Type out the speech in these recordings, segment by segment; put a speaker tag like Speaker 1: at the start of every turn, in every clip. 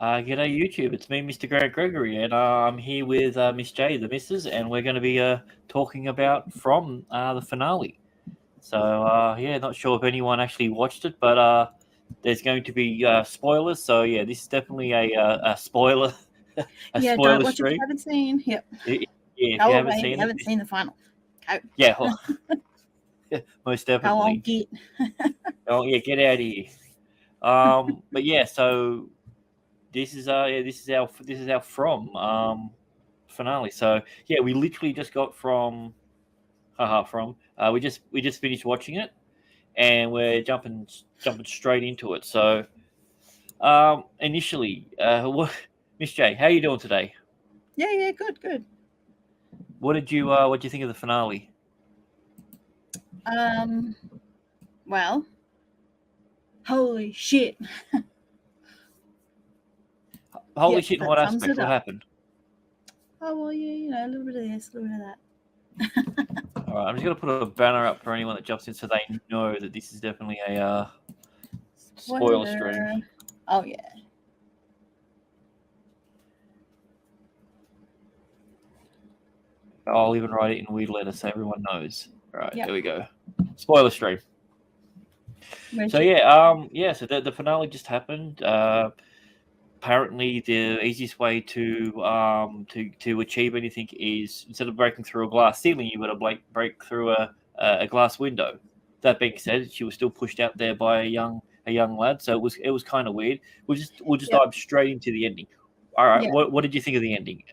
Speaker 1: G'day YouTube, it's me, Mr. Grant Gregory, and I'm here with Miss J, the missus, and we're going to be talking about from the finale. So, yeah, not sure if anyone actually watched it, but there's going to be spoilers, so yeah, this is definitely a spoiler
Speaker 2: Don't
Speaker 1: spoiler
Speaker 2: watch
Speaker 1: stream.
Speaker 2: if you haven't seen. Yep.
Speaker 1: Yeah, if you haven't seen it.
Speaker 2: Haven't seen the final. Go.
Speaker 1: Yeah, well, most definitely.
Speaker 2: Go on, get.
Speaker 1: Oh, yeah, get out of here. But yeah, so... This is our from finale. So yeah, we literally just got we just finished watching it, and we're jumping straight into it. So initially, Miss J, how are you doing today?
Speaker 2: Yeah, good.
Speaker 1: What did you think of the finale?
Speaker 2: Well, holy shit.
Speaker 1: Holy shit! In what aspect? What happened?
Speaker 2: Oh well, yeah, a little bit of this, a little bit of
Speaker 1: that. All right, I'm just gonna put a banner up for anyone that jumps in, so they know that this is definitely a spoiler stream.
Speaker 2: Oh yeah.
Speaker 1: I'll even write it in weird letters so everyone knows. All right, There we go. Spoiler stream. So yeah, so the finale just happened. Apparently, the easiest way to achieve anything is, instead of breaking through a glass ceiling, you got to break through a glass window. That being said, she was still pushed out there by a young lad, so it was kind of weird. We'll just dive straight into the ending. All right, what did you think of the ending?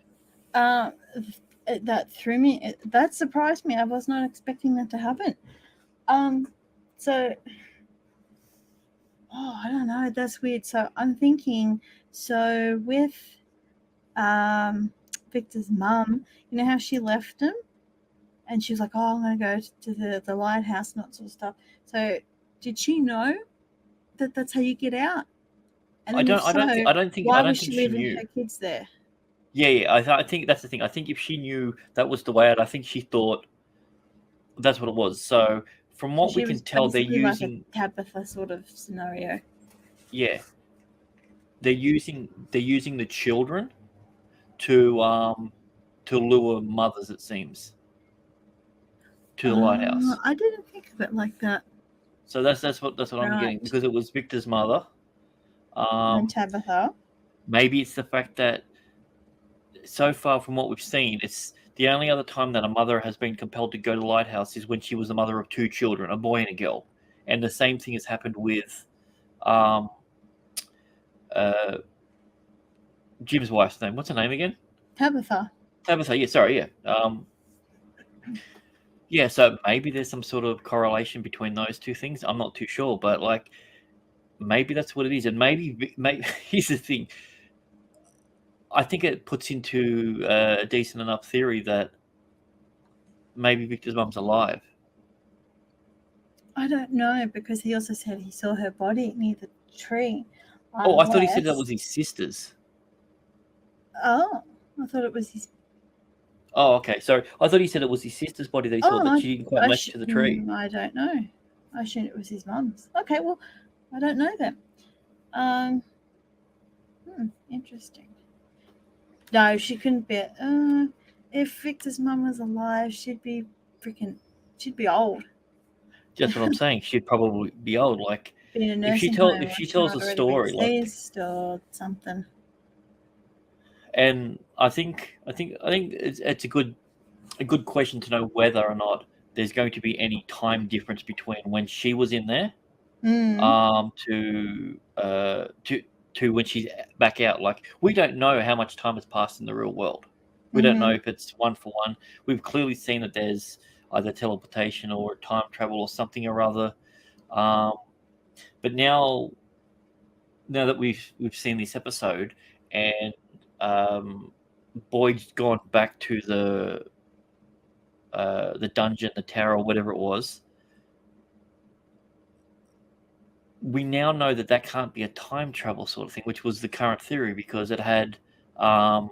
Speaker 2: That threw me. That surprised me. I was not expecting that to happen. So, I don't know. That's weird. So I'm thinking. So with Victor's mum, you know how she left him, and she was like, "Oh, I'm going to go to the lighthouse," and that sort of stuff. So did she know that that's how you get out? And
Speaker 1: I don't think.
Speaker 2: Why
Speaker 1: was
Speaker 2: she leaving her kids there?
Speaker 1: Yeah. I think that's the thing. I think if she knew that was the way out, I think she thought that's what it was. So from what we can tell, they're using
Speaker 2: like a Tabitha sort of scenario.
Speaker 1: Yeah, they're using the children to lure mothers, it seems, to the lighthouse.
Speaker 2: I didn't think of it like that.
Speaker 1: So that's what I'm getting, because it was Victor's mother.
Speaker 2: And Tabitha.
Speaker 1: Maybe it's the fact that so far from what we've seen, it's the only other time that a mother has been compelled to go to the lighthouse is when she was the mother of two children, a boy and a girl. And the same thing has happened with Jim's wife's name. What's her name again?
Speaker 2: Tabitha.
Speaker 1: Yeah, sorry, yeah. Yeah, so maybe there's some sort of correlation between those two things. I'm not too sure, but like maybe that's what it is. And maybe here's the thing. I think it puts into a decent enough theory that maybe Victor's mum's alive.
Speaker 2: I don't know, because he also said he saw her body near the tree.
Speaker 1: I thought he said that was his sister's.
Speaker 2: Oh, I thought it was his.
Speaker 1: Oh, okay. So I thought he said it was his sister's body that he saw, that she didn't quite match to the tree.
Speaker 2: I don't know. I assumed it was his mum's. Okay, well, I don't know then. Interesting. No, she couldn't be. If Victor's mum was alive, she'd be old.
Speaker 1: That's what I'm saying. She'd probably be old. Like if she tells a story, like
Speaker 2: or something.
Speaker 1: And I think it's a good question to know whether or not there's going to be any time difference between when she was in there, to when she's back out. Like, we don't know how much time has passed in the real world. We don't know if it's one for one. We've clearly seen that there's either teleportation or time travel or something or other. But now that we've seen this episode, and Boyd's gone back to the dungeon, the tower, or whatever it was, we now know that can't be a time travel sort of thing, which was the current theory, because it had the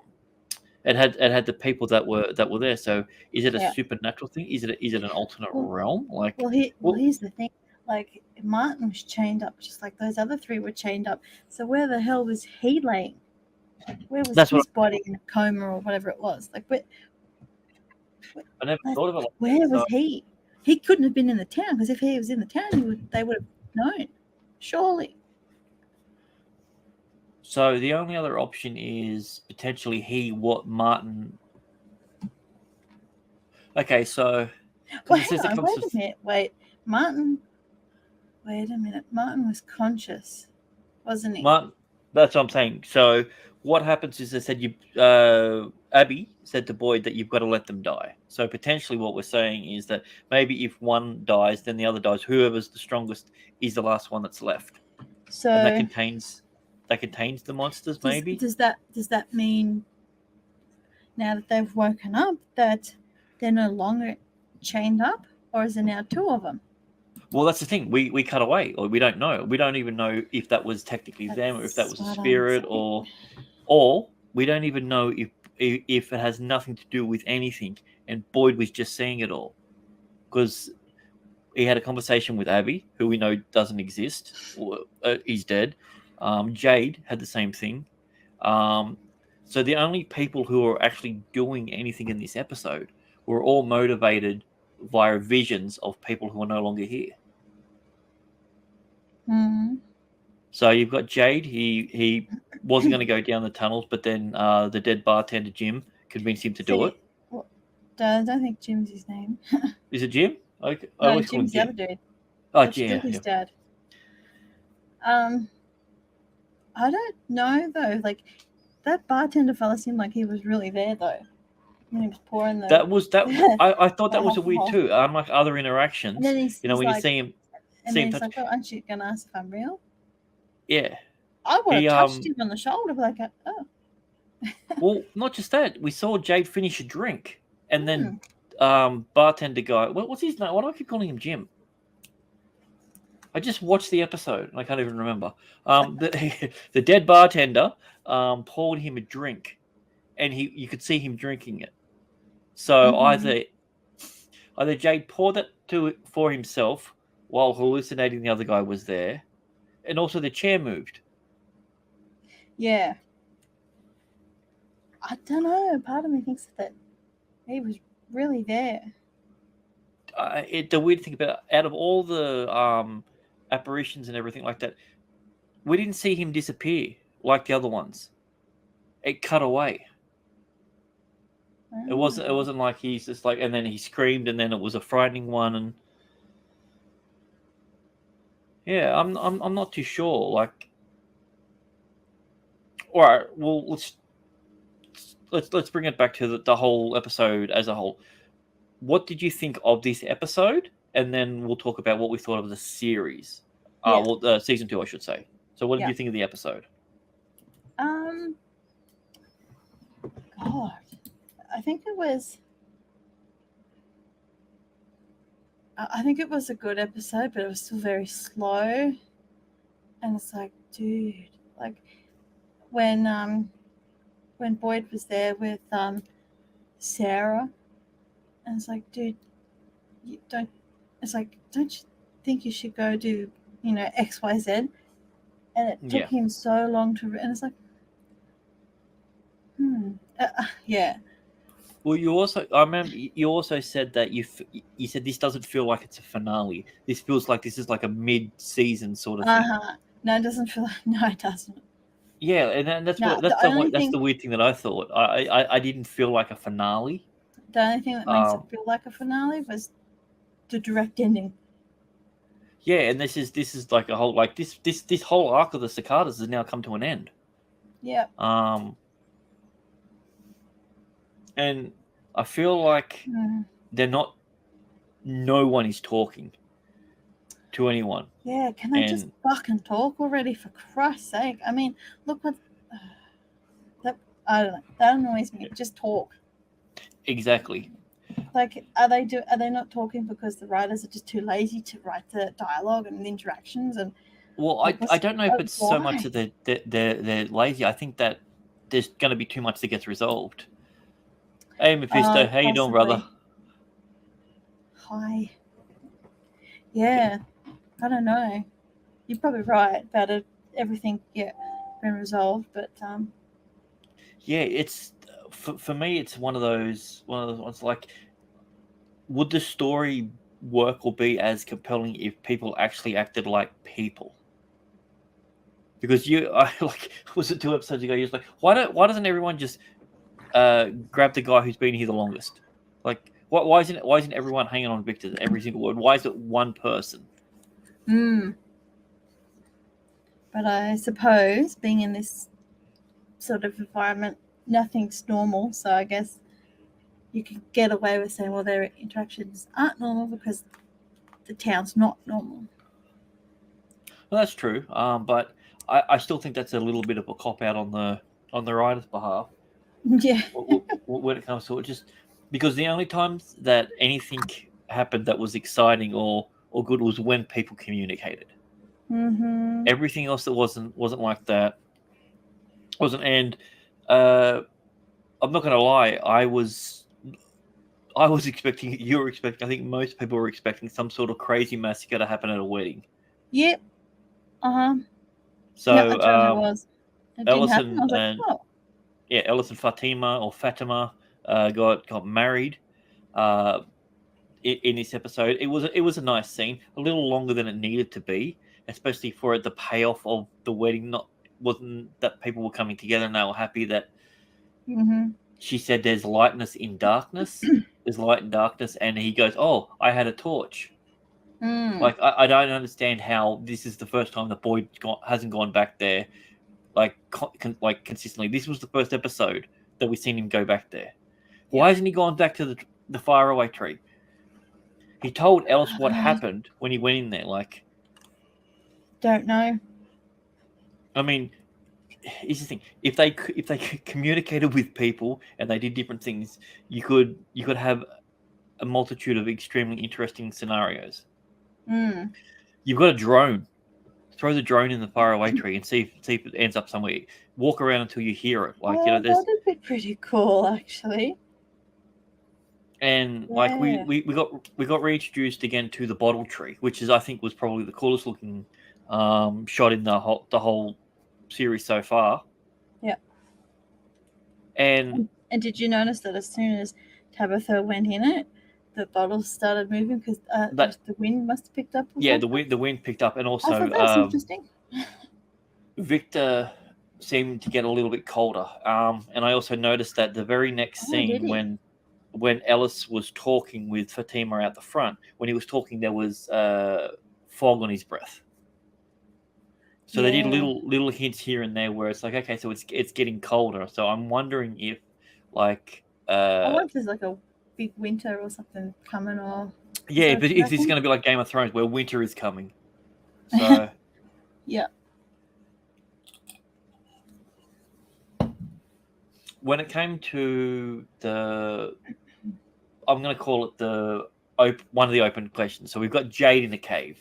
Speaker 1: people that were there. So is it a supernatural thing? Is it an alternate realm? Like,
Speaker 2: here's the thing. Like, Martin was chained up just like those other three were chained up. So where the hell was he laying? Where was
Speaker 1: That's
Speaker 2: his body in a coma or whatever it was? Like,
Speaker 1: I never thought of it.
Speaker 2: Where was he? He couldn't have been in the town, because if he was in the town, they would have known. Surely.
Speaker 1: So the only other option is potentially Martin. Okay, so
Speaker 2: well, hang on, wait a minute. Martin. Wait a minute. Martin was conscious, wasn't he?
Speaker 1: Martin. That's what I'm saying. So what happens is they said Abby said to Boyd that you've got to let them die. So potentially what we're saying is that maybe if one dies, then the other dies. Whoever's the strongest is the last one that's left.
Speaker 2: So
Speaker 1: and that contains the monsters. Maybe
Speaker 2: does that mean now that they've woken up that they're no longer chained up, or is there now two of them?
Speaker 1: Well, that's the thing. We cut away, or we don't know. We don't even know if that was technically them, or if that was a spirit, or we don't even know if it has nothing to do with anything. And Boyd was just seeing it all because he had a conversation with Abby, who we know doesn't exist, or he's dead. Jade had the same thing. So the only people who are actually doing anything in this episode were all motivated via visions of people who are no longer here.
Speaker 2: Mm-hmm.
Speaker 1: So you've got Jade. He wasn't going to go down the tunnels, but then the dead bartender Jim convinced him to do it.
Speaker 2: Well, I don't think Jim's his name.
Speaker 1: Is it Jim? Okay.
Speaker 2: No, Jim's the other dude.
Speaker 1: Oh,
Speaker 2: That's
Speaker 1: Jim.
Speaker 2: His dad. I don't know though. Like, that bartender fella seemed like he was really there though. When he was pouring the.
Speaker 1: I thought that was a weird too. Unlike other interactions,
Speaker 2: and then he's
Speaker 1: when
Speaker 2: like,
Speaker 1: you see him,
Speaker 2: and then he's like, "Oh, aren't you gonna ask if I'm real?"
Speaker 1: Yeah.
Speaker 2: I would have touched him on the shoulder, like, "Oh."
Speaker 1: Well, not just that. We saw Jade finish a drink, and then bartender guy. What's his name? Why do I keep calling him Jim? I just watched the episode and I can't even remember. The dead bartender poured him a drink, and you could see him drinking it. So either Jade poured it for himself while hallucinating the other guy was there, and also the chair moved.
Speaker 2: Yeah. I don't know. Part of me thinks that he was really there.
Speaker 1: The weird thing about out of all the apparitions and everything like that, we didn't see him disappear like the other ones. It cut away. It wasn't like he's just like, and then he screamed, and then it was a frightening one, and yeah, I'm not too sure. Like, all right, well, let's bring it back to the whole episode as a whole. What did you think of this episode? And then we'll talk about what we thought of the series. Season 2, I should say. So, what did you think of the episode?
Speaker 2: God, I think it was a good episode, but it was still very slow. And it's like, dude, like when Boyd was there with Sarah, and it's like, dude, don't you think you should go do, XYZ? And it took him so long to, and it's like, yeah.
Speaker 1: Well, I remember you also said that you said this doesn't feel like it's a finale. This feels like this is like a mid-season sort of thing.
Speaker 2: No, it doesn't feel like. No, it doesn't.
Speaker 1: Yeah, and that's the weird thing that I thought. I didn't feel like a finale.
Speaker 2: The only thing that makes it feel like a finale was the direct ending.
Speaker 1: Yeah, and this is like a whole this whole arc of the cicadas has now come to an end.
Speaker 2: Yeah.
Speaker 1: And I feel like no one is talking to anyone.
Speaker 2: Yeah, can they just fucking talk already, for Christ's sake? I mean, look what I don't know. That annoys me. Just talk.
Speaker 1: Exactly.
Speaker 2: Like, are they not talking because the writers are just too lazy to write the dialogue and the interactions? And
Speaker 1: well, I don't know if it's so much that they're lazy. I think that there's going to be too much that gets resolved. Hey, Mephisto, how you doing, brother?
Speaker 2: Hi. Yeah, I don't know. You're probably right about it. Everything, been resolved, but
Speaker 1: Yeah, it's for me. It's one of those ones. Like, would the story work or be as compelling if people actually acted like people? Because like, was it 2 episodes ago? You're just like, why doesn't everyone just grab the guy who's been here the longest? Like, why isn't everyone hanging on Victor every single word? Why is it one person?
Speaker 2: But I suppose being in this sort of environment, nothing's normal. So I guess you could get away with saying, well, their interactions aren't normal because the town's not normal.
Speaker 1: Well, that's true. But I still think that's a little bit of a cop out on the writer's behalf.
Speaker 2: Yeah.
Speaker 1: When it comes to it, just because the only times that anything happened that was exciting or good was when people communicated.
Speaker 2: Mm-hmm.
Speaker 1: Everything else that wasn't like that wasn't. And I'm not going to lie, I was expecting, you were expecting, I think most people were expecting some sort of crazy massacre to happen at a wedding.
Speaker 2: Yep.
Speaker 1: So
Speaker 2: yeah, I totally was. It didn't happen. I was like, oh.
Speaker 1: Yeah, Ellis and Fatima got married in this episode. It was a nice scene, a little longer than it needed to be, especially for the payoff of the wedding. Wasn't that people were coming together and they were happy that she said there's lightness in darkness. There's light in darkness, and he goes, "Oh, I had a torch." Like, I don't understand how this is the first time the boy hasn't gone back there, like consistently. This was the first episode that we've seen him go back there. Why hasn't he gone back to the faraway tree? He told Ellis what happened when he went in there. Like,
Speaker 2: don't know.
Speaker 1: I mean, here's the thing: if they communicated with people and they did different things, you could have a multitude of extremely interesting scenarios. You've got a drone. Throw the drone in the faraway tree and see if it ends up somewhere. Walk around until you hear it. Like,
Speaker 2: that'd be pretty cool, actually.
Speaker 1: And like we got reintroduced again to the bottle tree, which I think was probably the coolest looking shot in the whole series so far.
Speaker 2: Yeah.
Speaker 1: And
Speaker 2: did you notice that as soon as Tabitha went in it, the bottles started moving because the wind must have picked up?
Speaker 1: The wind picked up, and also
Speaker 2: I thought that was interesting.
Speaker 1: Victor seemed to get a little bit colder. And I also noticed that the very next scene when Ellis was talking with Fatima out the front, when he was talking, there was fog on his breath. So they did little hints here and there where it's like, okay, so it's getting colder. So I'm wondering if, like,
Speaker 2: I wonder if there's like a big winter or something coming, or
Speaker 1: but if it's going to be like Game of Thrones, where winter is coming. So
Speaker 2: yeah.
Speaker 1: When it came to I'm going to call it one of the open questions. So we've got Jade in the cave.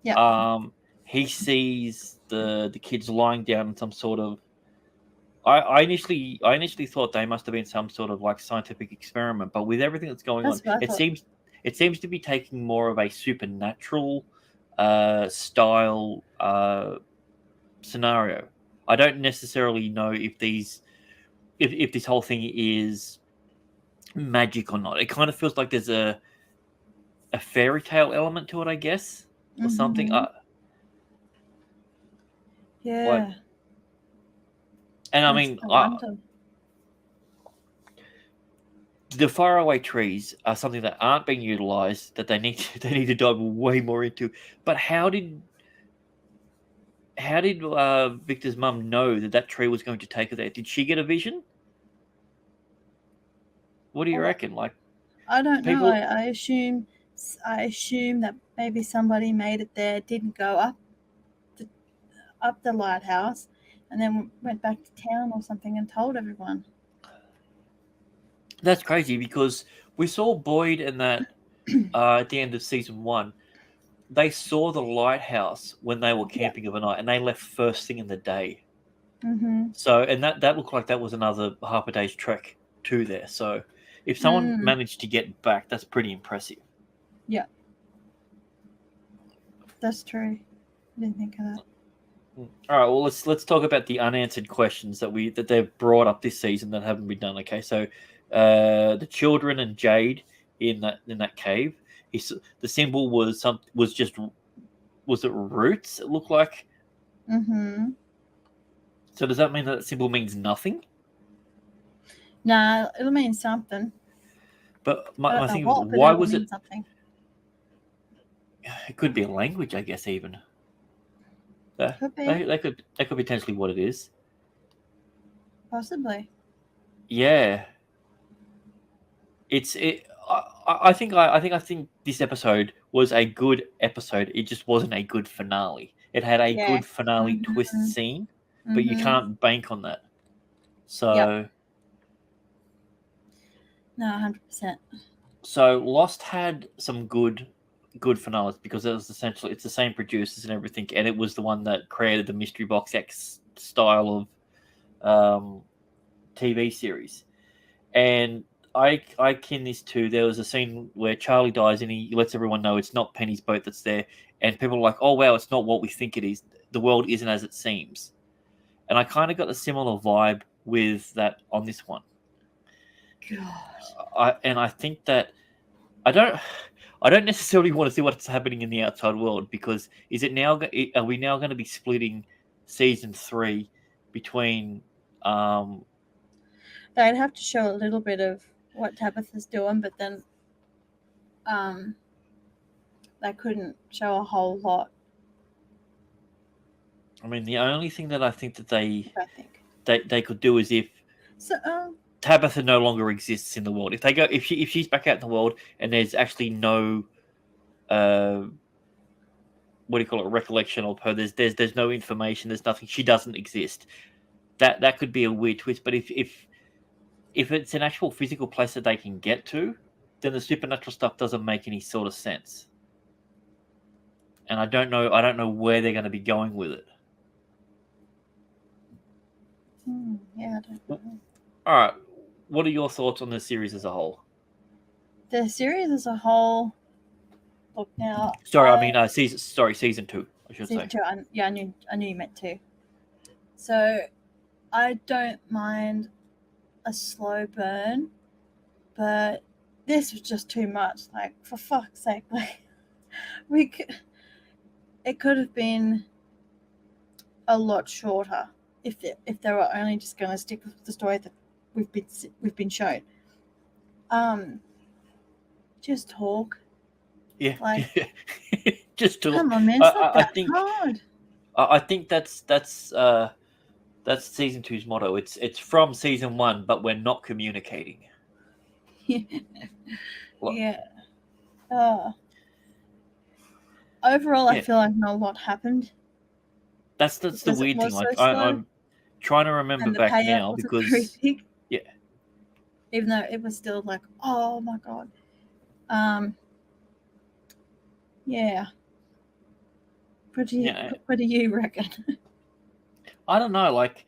Speaker 2: Yeah.
Speaker 1: He sees the kids lying down in some sort of. I initially thought they must have been some sort of like scientific experiment, but with everything that's going on, it seems to be taking more of a supernatural style scenario. I don't necessarily know if this whole thing is magic or not. It kind of feels like there's a fairy tale element to it, I guess, or something.
Speaker 2: Yeah.
Speaker 1: And I mean, the faraway trees are something that aren't being utilized, that they need to dive way more into. But how did Victor's mum know that tree was going to take her there? Did she get a vision? What do you reckon? Like,
Speaker 2: I don't know. I assume that maybe somebody made it there, didn't go up the lighthouse, and then went back to town or something and told everyone.
Speaker 1: That's crazy, because we saw Boyd and that at the end of season 1. They saw the lighthouse when they were camping overnight, and they left first thing in the day. So, and that looked like that was another half a day's trek to there. So, if someone managed to get back, that's pretty impressive.
Speaker 2: Yeah, that's true. I didn't think of that.
Speaker 1: All right. Well, let's talk about the unanswered questions that they've brought up this season that haven't been done. Okay, so the children and Jade in that cave. The symbol was was it roots? It looked like.
Speaker 2: Mm-hmm.
Speaker 1: So does that mean that symbol means nothing?
Speaker 2: Nah, it'll mean something.
Speaker 1: But my thing is,
Speaker 2: what,
Speaker 1: why was it?
Speaker 2: Something.
Speaker 1: It could be a language, I guess. Even
Speaker 2: could be.
Speaker 1: That could potentially what it is.
Speaker 2: Possibly.
Speaker 1: Yeah. I think this episode was a good episode. It just wasn't a good finale. It had a good finale twist scene, but you can't bank on that. So
Speaker 2: no, 100%.
Speaker 1: So Lost had some good finales because it was essentially it's the same producers and everything, and it was the one that created the Mystery Box X style of TV series. And I kin this to, there was a scene where Charlie dies and he lets everyone know it's not Penny's boat that's there, and people are like, "Oh wow, it's not what we think it is. The world isn't as it seems." And I kind of got a similar vibe with that on this one.
Speaker 2: God.
Speaker 1: I think that I don't necessarily want to see what's happening in the outside world, because are we now going to be splitting season 3 between
Speaker 2: they'd have to show a little bit of what Tabitha's doing, but then they couldn't show a whole lot.
Speaker 1: I mean, the only thing that I think that they could do is if Tabitha no longer exists in the world. If she's back out in the world and there's actually no what do you call it, recollection of her, there's no information, there's nothing, she doesn't exist. That could be a weird twist. But if it's an actual physical place that they can get to, then the supernatural stuff doesn't make any sort of sense. And I don't know where they're going to be going with it.
Speaker 2: Yeah, I don't know.
Speaker 1: All right. What are your thoughts on the series as a whole?
Speaker 2: The series as a whole. Look now.
Speaker 1: Season 2. I should say.
Speaker 2: Season 2. I knew you meant to. So, I don't mind a slow burn, but this was just too much. Like, for fuck's sake, like it could have been a lot shorter if they were only just going to stick with the story that we've been shown. Just talk.
Speaker 1: Yeah.
Speaker 2: Like,
Speaker 1: just talk.
Speaker 2: Come on, man. It's not that hard.
Speaker 1: I think that's season 2's motto. It's from season 1, but we're not communicating.
Speaker 2: Yeah. Overall, I feel like not a lot happened.
Speaker 1: That's the weird thing. Like, I'm trying to remember back now because yeah.
Speaker 2: Even though it was still like, oh my god. Yeah. What do you reckon?
Speaker 1: I don't know. Like,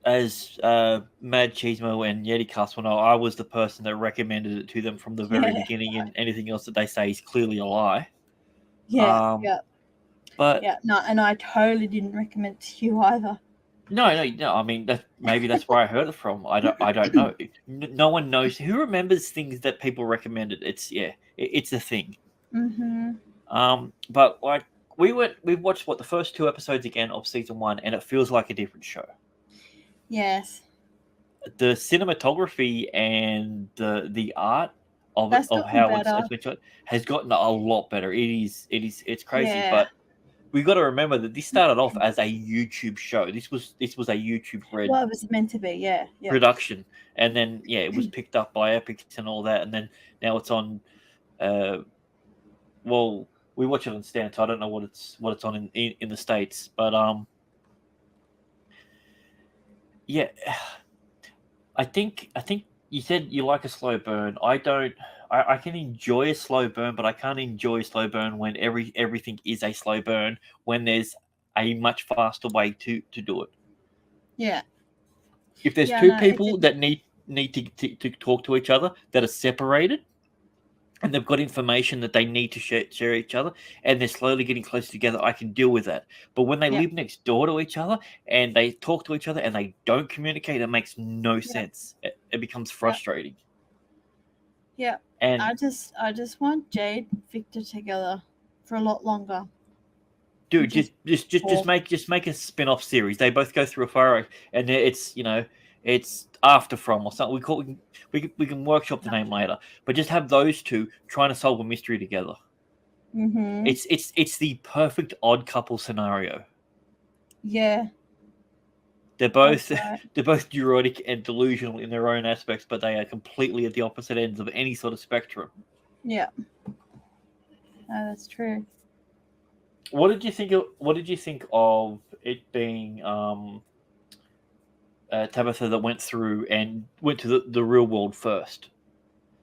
Speaker 1: as Mad Cheesemo and Yeticast will know, I was the person that recommended it to them from the very beginning, and anything else that they say is clearly a lie.
Speaker 2: Yeah.
Speaker 1: But
Speaker 2: no, and I totally didn't recommend it to you either.
Speaker 1: No. I mean, maybe that's where I heard it from. I don't know. No one knows. Who remembers things that people recommended? It's a thing.
Speaker 2: Mm-hmm.
Speaker 1: But like we've watched the first 2 episodes again of season 1, and it feels like a different show.
Speaker 2: Yes.
Speaker 1: The cinematography and the art of how it's been shot has gotten a lot better. It's crazy, but we got to remember that this started off as a YouTube show. This was a YouTube
Speaker 2: it was meant to be,
Speaker 1: production, and then it was picked up by Epic and all that, and then now it's on. Well, we watch it on Stan, so I don't know what it's on in the States, but yeah, I think you said you like a slow burn. I don't. I can enjoy a slow burn, but I can't enjoy a slow burn when everything is a slow burn, when there's a much faster way to do it.
Speaker 2: Yeah.
Speaker 1: If there's 2 people that need to talk to each other that are separated, and they've got information that they need to share each other, and they're slowly getting closer together, I can deal with that. But when they live next door to each other and they talk to each other and they don't communicate, it makes no sense. It becomes frustrating.
Speaker 2: Yeah. And I just want Jade and Victor together for a lot longer.
Speaker 1: Dude, just make a spin-off series. They both go through a fire, and it's it's After From or something. We can workshop the name later, but just have those two trying to solve a mystery together.
Speaker 2: Mm-hmm.
Speaker 1: It's the perfect odd couple scenario.
Speaker 2: Yeah.
Speaker 1: They're both neurotic and delusional in their own aspects, but they are completely at the opposite ends of any sort of spectrum.
Speaker 2: Yeah. No, that's true.
Speaker 1: What did you think of it being Tabitha that went through and went to the real world first?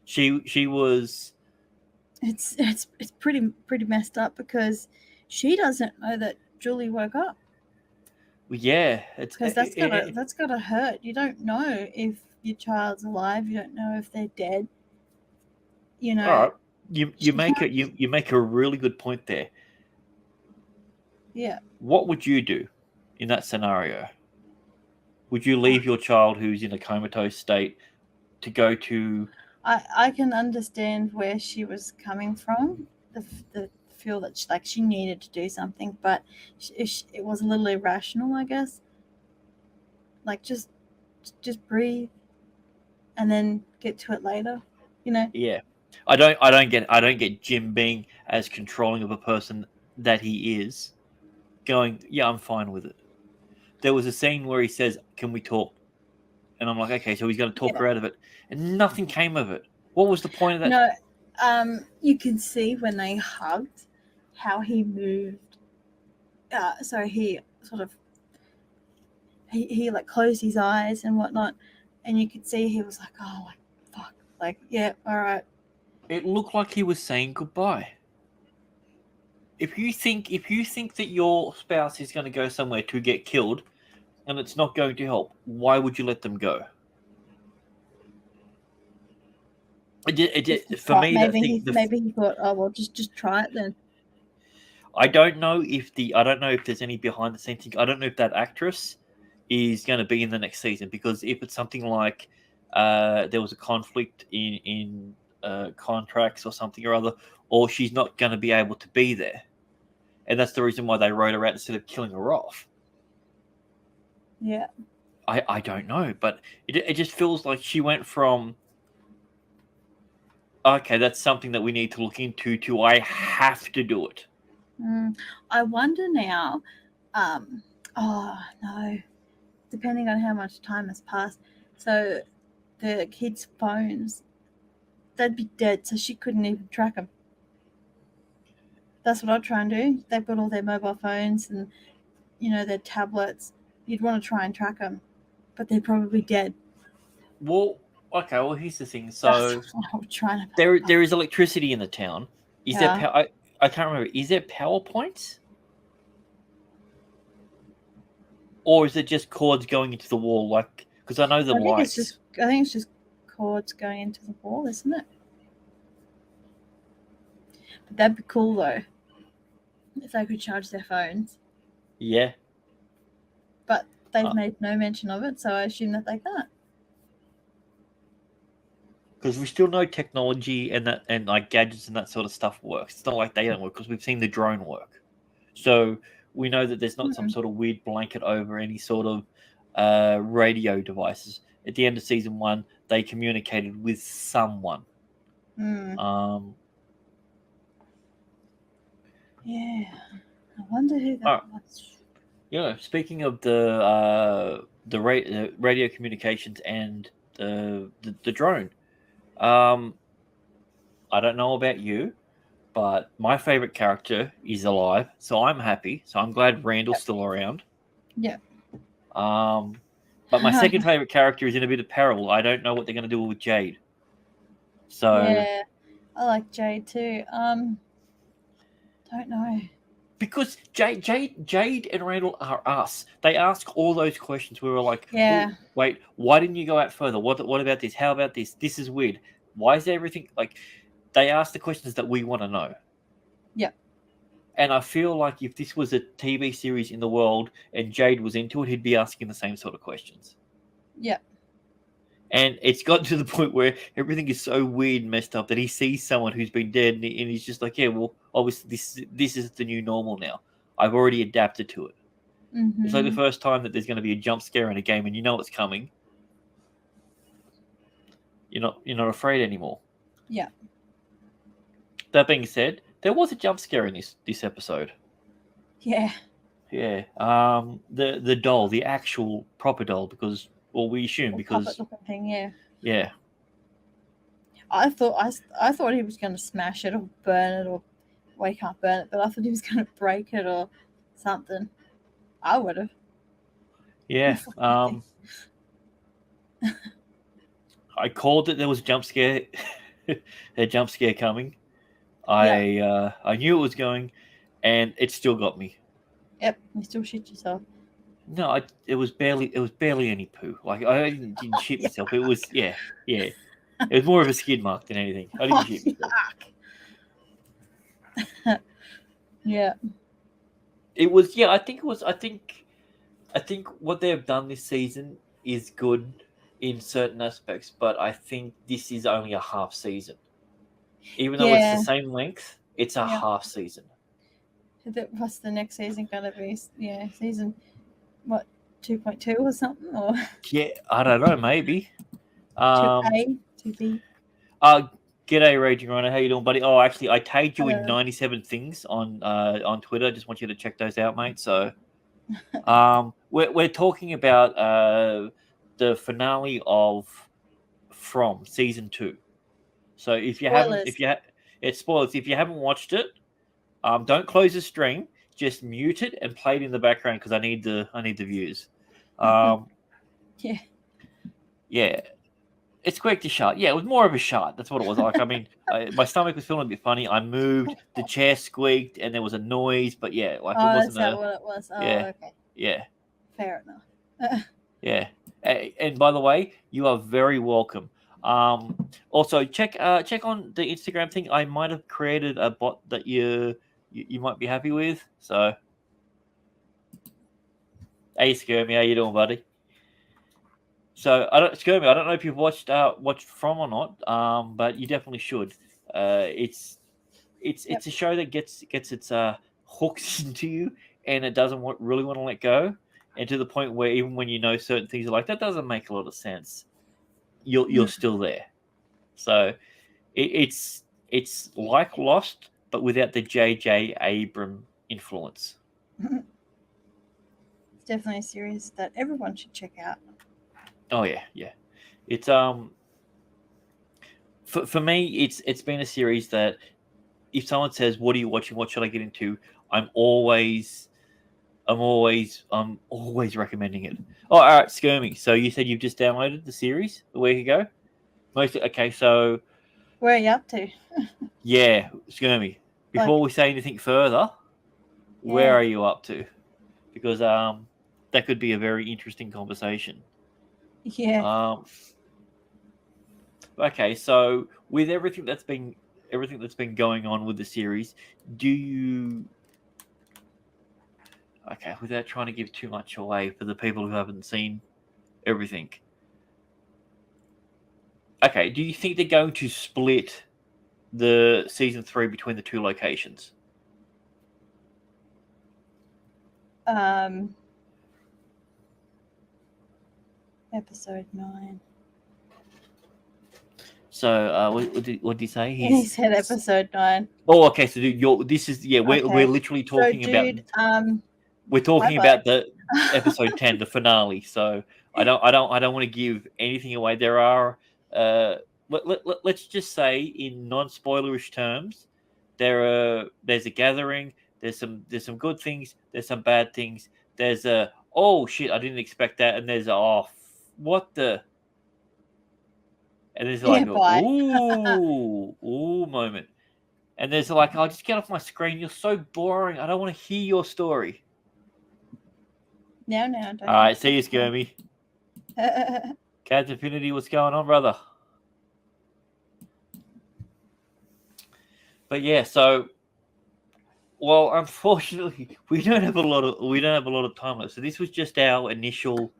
Speaker 1: She was.
Speaker 2: It's pretty messed up because she doesn't know that Julie woke up.
Speaker 1: Yeah,
Speaker 2: because that's gotta hurt. You don't know if your child's alive. You don't know if they're dead. You know.
Speaker 1: All right. You make a really good point there.
Speaker 2: Yeah.
Speaker 1: What would you do in that scenario? Would you leave your child who's in a comatose state to go to?
Speaker 2: I can understand where she was coming from. The feel that she needed to do something, but it was a little irrational, I guess. Like just breathe, and then get to it later. You know.
Speaker 1: Yeah, I don't get Jim being as controlling of a person that he is. Going, yeah, I'm fine with it. There was a scene where he says, "Can we talk?" And I'm like, okay, so he's going to talk her out of it, and nothing came of it. What was the point of that?
Speaker 2: No, you can see when they hugged how he moved. So he sort of he like closed his eyes and whatnot, and you could see he was like, oh, like fuck, like yeah, all right.
Speaker 1: It looked like he was saying goodbye. If you think that your spouse is going to go somewhere to get killed, and it's not going to help, why would you let them go? For me,
Speaker 2: maybe he thought, oh well, just try it then.
Speaker 1: I don't know if there's any behind the scenes thing. I don't know if that actress is going to be in the next season, because if it's something like there was a conflict in contracts or something or other, or she's not going to be able to be there, and that's the reason why they wrote her out instead of killing her off.
Speaker 2: Yeah.
Speaker 1: I don't know, but it just feels like she went from, okay, that's something that we need to look into, to I have to do it.
Speaker 2: I wonder now, oh no, depending on how much time has passed, so the kids' phones, they'd be dead, so she couldn't even track them. That's what I'd try and do. They've got all their mobile phones and, their tablets. You'd want to try and track them, but they're probably dead.
Speaker 1: Well, okay, well, here's the thing. So there is electricity in the town. Is there power? I can't remember. Is there power points? Or is it just cords going into the wall? Like, because I know the lights.
Speaker 2: I think it's just cords going into the wall, isn't it? But that'd be cool though, if they could charge their phones.
Speaker 1: Yeah.
Speaker 2: But they've made no mention of it, so I assume that they can't.
Speaker 1: Because we still know technology and like gadgets and that sort of stuff works. It's not like they don't work, because we've seen the drone work. So we know that there's not some sort of weird blanket over any sort of radio devices. At the end of season 1, they communicated with someone.
Speaker 2: Yeah, I wonder who that was.
Speaker 1: Yeah, speaking of the radio communications and the drone. I don't know about you, but my favorite character is alive, so I'm happy. So I'm glad Randall's still around.
Speaker 2: Yeah.
Speaker 1: But my second favorite character is in a bit of peril. I don't know what they're going to do with Jade. So
Speaker 2: yeah, I like Jade too. Don't know.
Speaker 1: Because Jade and Randall are us. They ask all those questions. We were like,
Speaker 2: yeah.
Speaker 1: Oh, wait, why didn't you go out further? What about this? How about this? This is weird. Why is everything like? they ask the questions that we want to know.
Speaker 2: Yeah.
Speaker 1: And I feel like if this was a TV series in the world and Jade was into it, he'd be asking the same sort of questions.
Speaker 2: Yeah.
Speaker 1: And it's gotten to the point where everything is so weird and messed up that he sees someone who's been dead and he's just like, yeah, well, obviously this is the new normal now. I've already adapted to it.
Speaker 2: Mm-hmm.
Speaker 1: It's like the first time that there's going to be a jump scare in a game and you know it's coming. You're not afraid anymore.
Speaker 2: Yeah.
Speaker 1: That being said, there was a jump scare in this episode.
Speaker 2: Yeah.
Speaker 1: Yeah. The doll, the actual proper doll, because we assume because
Speaker 2: puppet-looking thing, yeah.
Speaker 1: Yeah.
Speaker 2: I thought he was going to smash it or burn it or he can't burn it, but I thought he was going to break it or something. I would have.
Speaker 1: Yeah. I called it. There was a jump scare, a jump scare coming. I knew it was going, and it still got me.
Speaker 2: Yep, you still shit yourself.
Speaker 1: No, it was barely any poo. Like I didn't shit myself. It was yeah. It was more of a skid mark than anything. I didn't shit myself.
Speaker 2: Yeah.
Speaker 1: It was I think what they've done this season is good in certain aspects, but I think this is only a half season. Even though it's the same length, it's a half season.
Speaker 2: What's the next season going to be? Yeah, season, what, 2.2 or something? Or
Speaker 1: yeah, I don't know, maybe.
Speaker 2: 2A, 2B.
Speaker 1: G'day, Raging Rhino. How you doing, buddy? Oh, actually, I tagged you in 97 things on Twitter. Just want you to check those out, mate. So, we're talking about the finale of From season 2. So if you it's spoilers. If you haven't watched it, don't close the stream. Just mute it and play it in the background because I need the views. Yeah. It's quick to shut. Yeah, it was more of a shot. That's what it was. Like, I mean, my stomach was feeling a bit funny. I moved, the chair squeaked, and there was a noise. But yeah, like it wasn't.
Speaker 2: That's what it was. Oh,
Speaker 1: yeah,
Speaker 2: okay.
Speaker 1: Yeah.
Speaker 2: Fair enough.
Speaker 1: Yeah. And by the way, you are very welcome. Also check on the Instagram thing. I might have created a bot that you might be happy with. So, hey, Skirmy, how you doing, buddy? So I don't know if you've watched From or not, but you definitely should. It's a show that gets its hooks into you, and it doesn't really want to let go, and to the point where even when you know certain things, you're like, that doesn't make a lot of sense. You're still there. So it's like Lost, but without the J.J. Abrams influence.
Speaker 2: It's definitely a series that everyone should check out.
Speaker 1: Oh yeah. It's for me, it's been a series that if someone says, "What are you watching? What should I get into?" I'm always recommending it. Oh, all right, Skirmy. So you said you've just downloaded the series a week ago. Okay. So
Speaker 2: where are you up to?
Speaker 1: Yeah, Skirmy. Before we say anything further, where are you up to? Because that could be a very interesting conversation.
Speaker 2: Yeah.
Speaker 1: Okay, so with everything that's been going on with the series, do you? Okay, without trying to give too much away for the people who haven't seen everything. Okay, do you think they're going to split the season 3 between the 2 locations?
Speaker 2: Episode 9.
Speaker 1: So, what did he say?
Speaker 2: He said episode 9.
Speaker 1: Oh, okay. So, this is we're literally talking about. We're talking about the episode 10, the finale. So, I don't want to give anything away. There are. Let's just say, in non-spoilerish terms, there's a gathering. There's some good things. There's some bad things. There's a oh shit, I didn't expect that, and there's a what the, and there's like ooh moment, and there's like, I'll just get off my screen. You're so boring. I don't want to hear your story.
Speaker 2: No, don't.
Speaker 1: All right, see you, Skirmy. Cat Infinity, what's going on, brother? But yeah, so well, unfortunately, we don't have a lot of time left. So this was just our initial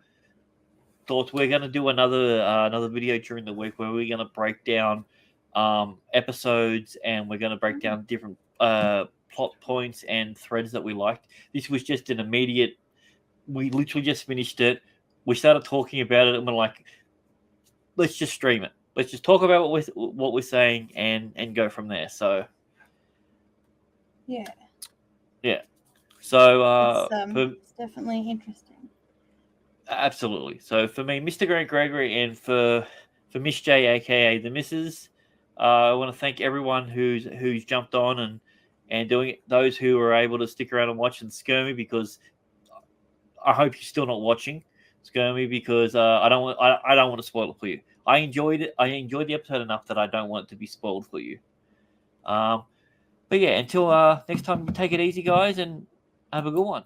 Speaker 1: thoughts. We're going to do another video during the week where we're going to break down episodes, and we're going to break down different plot points and threads that we liked. This was just an immediate. We literally just finished it. We started talking about it, and we're like, let's just stream it. Let's just talk about what we're saying and go from there. So
Speaker 2: yeah.
Speaker 1: So
Speaker 2: it's definitely interesting.
Speaker 1: Absolutely. So for me, Mr. Grant Gregory, and for Miss J, aka the Missus, I want to thank everyone who's jumped on and doing it. Those who were able to stick around and watch and Skirmy, because I hope you're still not watching Skirmy, because I don't want to spoil it for you. I enjoyed it. I enjoyed the episode enough that I don't want it to be spoiled for you. But yeah, until next time, take it easy, guys, and have a good one.